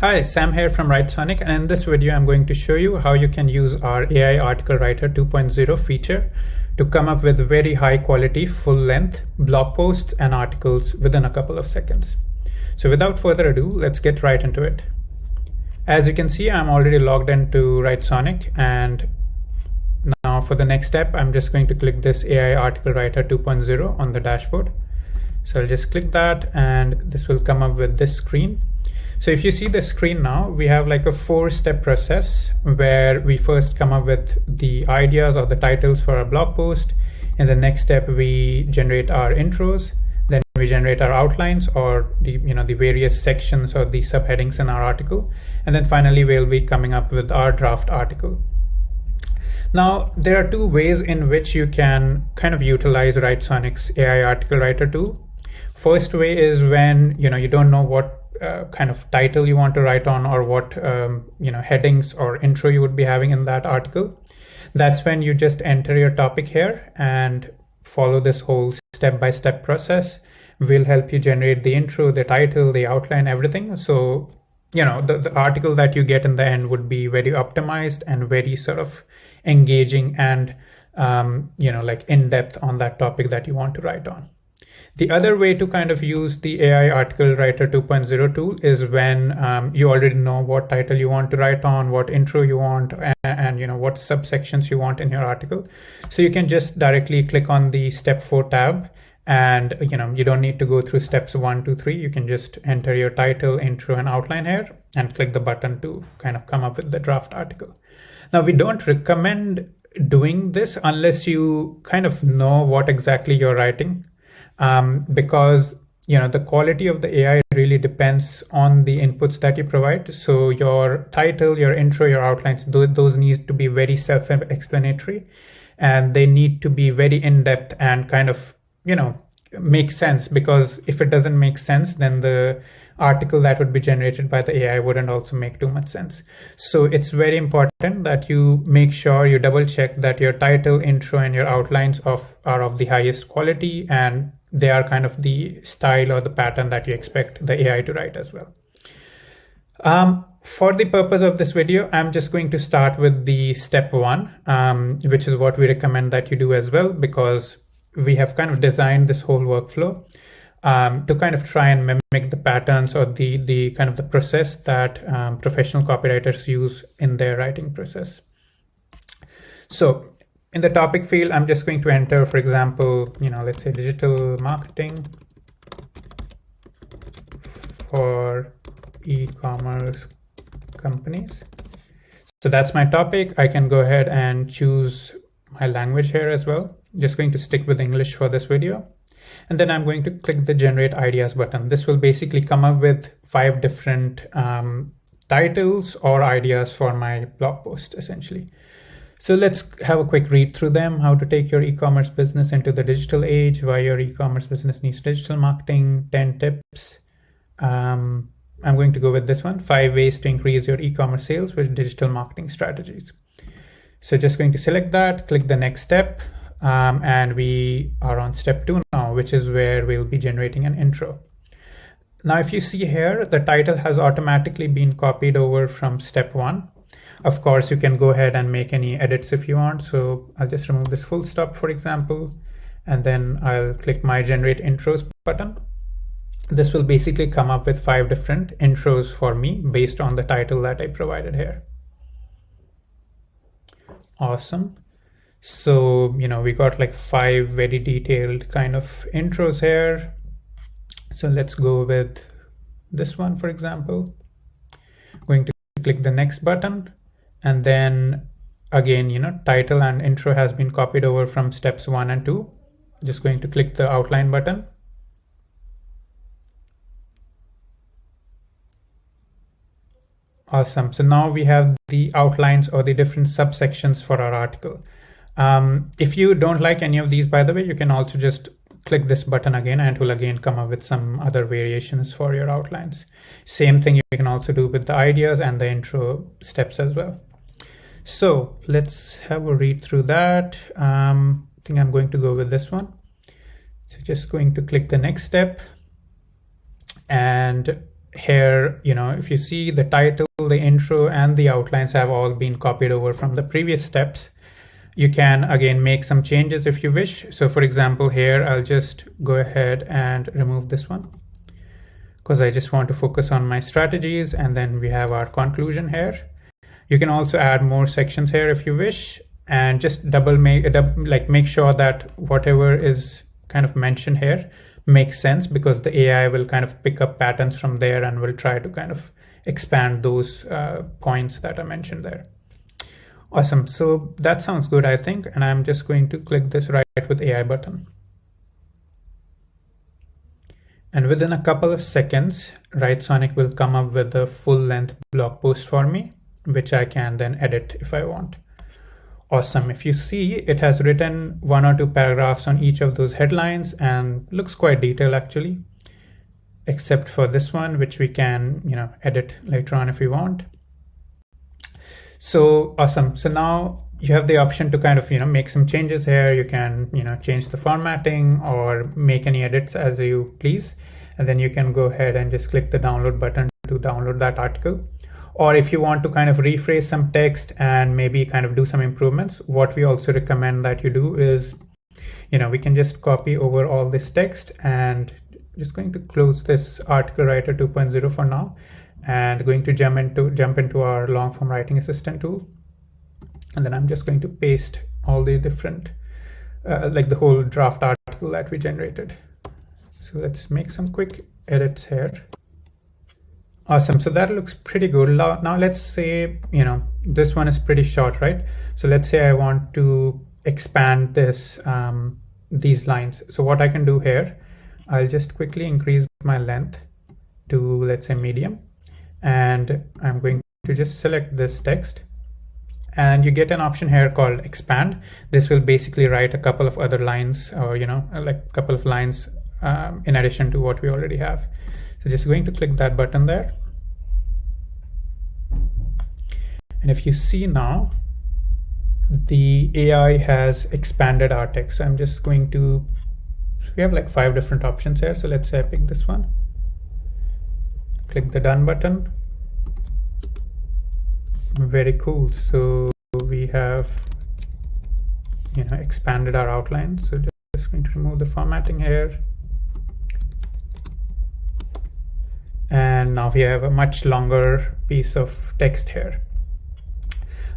Hi, Sam here from Writesonic, and in this video I'm going to show you how you can use our AI Article Writer 2.0 feature to come up with very high quality, full-length blog posts and articles within a couple of seconds. So without further ado, let's get right into it. As you can see, I'm already logged into Writesonic, and now for the next step, I'm just going to click this AI Article Writer 2.0 on the dashboard. So I'll just click that and this will come up with this screen. So if you see the screen now, we have like a 4-step process where we first come up with the ideas or the titles for our blog post. In the next step, we generate our intros. Then we generate our outlines or the various sections or the subheadings in our article. And then finally, we'll be coming up with our draft article. Now, there are two ways in which you can kind of utilize Writesonic's AI Article Writer tool. First way is when you don't know what kind of title you want to write on or what headings or intro you would be having in that article. That's when you just enter your topic here and follow this whole step-by-step process. We'll help you generate the intro, the title, the outline, everything. So the article that you get in the end would be very optimized and very sort of engaging and like in-depth on that topic that you want to write on. The other way to kind of use the AI Article Writer 2.0 tool is when you already know what title you want to write on, what intro you want, and what subsections you want in your article. So you can just directly click on the Step 4 tab, and you don't need to go through steps 1, 2, 3. You can just enter your title, intro, and outline here, and click the button to kind of come up with the draft article. Now, we don't recommend doing this unless you kind of know what exactly you're writing. Because the quality of the AI really depends on the inputs that you provide. So your title, your intro, your outlines, those need to be very self-explanatory, and they need to be very in-depth and kind of make sense, because if it doesn't make sense, then the article that would be generated by the AI wouldn't also make too much sense. So it's very important that you make sure you double check that your title, intro, and your outlines are of the highest quality, and they are kind of the style or the pattern that you expect the AI to write as well. For the purpose of this video, I'm just going to start with the step 1, which is what we recommend that you do as well, because we have kind of designed this whole workflow to kind of try and mimic the patterns or the kind of the process that professional copywriters use in their writing process. So in the topic field, I'm just going to enter, for example, let's say digital marketing for e-commerce companies. So that's my topic. I can go ahead and choose my language here as well. Just going to stick with English for this video. And then I'm going to click the Generate Ideas button. This will basically come up with 5 different titles or ideas for my blog post, essentially. So let's have a quick read through them. How to take your e-commerce business into the digital age, why your e-commerce business needs digital marketing, 10 tips. I'm going to go with this one, 5 ways to increase your e-commerce sales with digital marketing strategies. So just going to select that, click the next step, and we are on step 2 now, which is where we'll be generating an intro. Now, if you see here, the title has automatically been copied over from step 1. Of course, you can go ahead and make any edits if you want. So I'll just remove this full stop, for example, and then I'll click my Generate Intros button. This will basically come up with 5 different intros for me based on the title that I provided here. Awesome. So, we got like 5 very detailed kind of intros here. So let's go with this one, for example. I'm going to click the next button. And then again, title and intro has been copied over from steps 1 and 2. Just going to click the outline button. Awesome. So now we have the outlines or the different subsections for our article. If you don't like any of these, by the way, you can also just click this button again and it will again come up with some other variations for your outlines. Same thing you can also do with the ideas and the intro steps as well. So let's have a read through that. I think I'm going to go with this one. So just going to click the next step, and here, if you see the title, the intro, and the outlines have all been copied over from the previous steps. You can again make some changes if you wish. So for example, here I'll just go ahead and remove this one because I just want to focus on my strategies, and then we have our conclusion here. You can also add more sections here if you wish, and just make sure that whatever is kind of mentioned here makes sense, because the AI will kind of pick up patterns from there and will try to kind of expand those points that are mentioned there. Awesome. So that sounds good, I think. And I'm just going to click this Write with AI button. And within a couple of seconds, Writesonic will come up with a full-length blog post for me, which I can then edit if I want. Awesome. If you see, it has written 1 or 2 paragraphs on each of those headlines and looks quite detailed actually, except for this one, which we can, edit later on if we want. So awesome. So now you have the option to kind of, make some changes here. You can, change the formatting or make any edits as you please. And then you can go ahead and just click the download button to download that article. Or if you want to kind of rephrase some text and maybe kind of do some improvements, what we also recommend that you do is, we can just copy over all this text, and just going to close this Article Writer 2.0 for now, and going to jump into our long form writing assistant tool. And then I'm just going to paste all the different, like the whole draft article that we generated. So let's make some quick edits here. Awesome. So that looks pretty good. Now let's say, this one is pretty short, right? So let's say I want to expand this, these lines. So what I can do here, I'll just quickly increase my length to, let's say, medium. And I'm going to just select this text, and you get an option here called expand. This will basically write a couple of other lines, or, like a couple of lines in addition to what we already have. So just going to click that button there. And if you see now, the AI has expanded our text. So I'm just going to, we have like 5 different options here. So let's say I pick this one. Click the done button. Very cool. So we have, expanded our outline. So just going to remove the formatting here. And now we have a much longer piece of text here.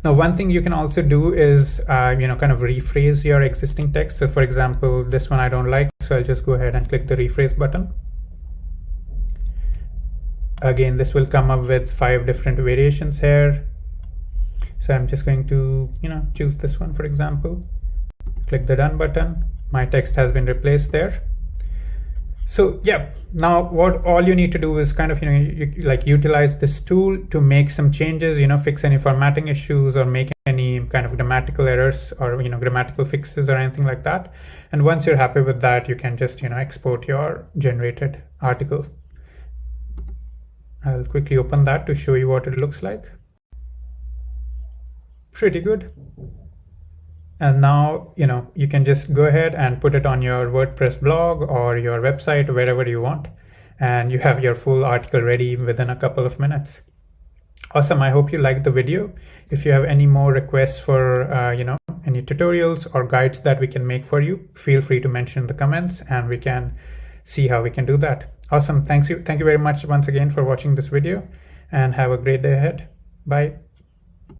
Now, one thing you can also do is, kind of rephrase your existing text. So for example, this one I don't like, so I'll just go ahead and click the rephrase button. Again, this will come up with 5 different variations here. So I'm just going to, choose this one, for example, click the done button. My text has been replaced there. So yeah, now what all you need to do is kind of, utilize this tool to make some changes, fix any formatting issues or make any kind of grammatical errors or, grammatical fixes or anything like that. And once you're happy with that, you can just, export your generated article. I'll quickly open that to show you what it looks like. Pretty good. And now, you can just go ahead and put it on your WordPress blog or your website, wherever you want. And you have your full article ready within a couple of minutes. Awesome. I hope you liked the video. If you have any more requests for, any tutorials or guides that we can make for you, feel free to mention in the comments and we can see how we can do that. Awesome. Thank you very much once again for watching this video, and have a great day ahead. Bye.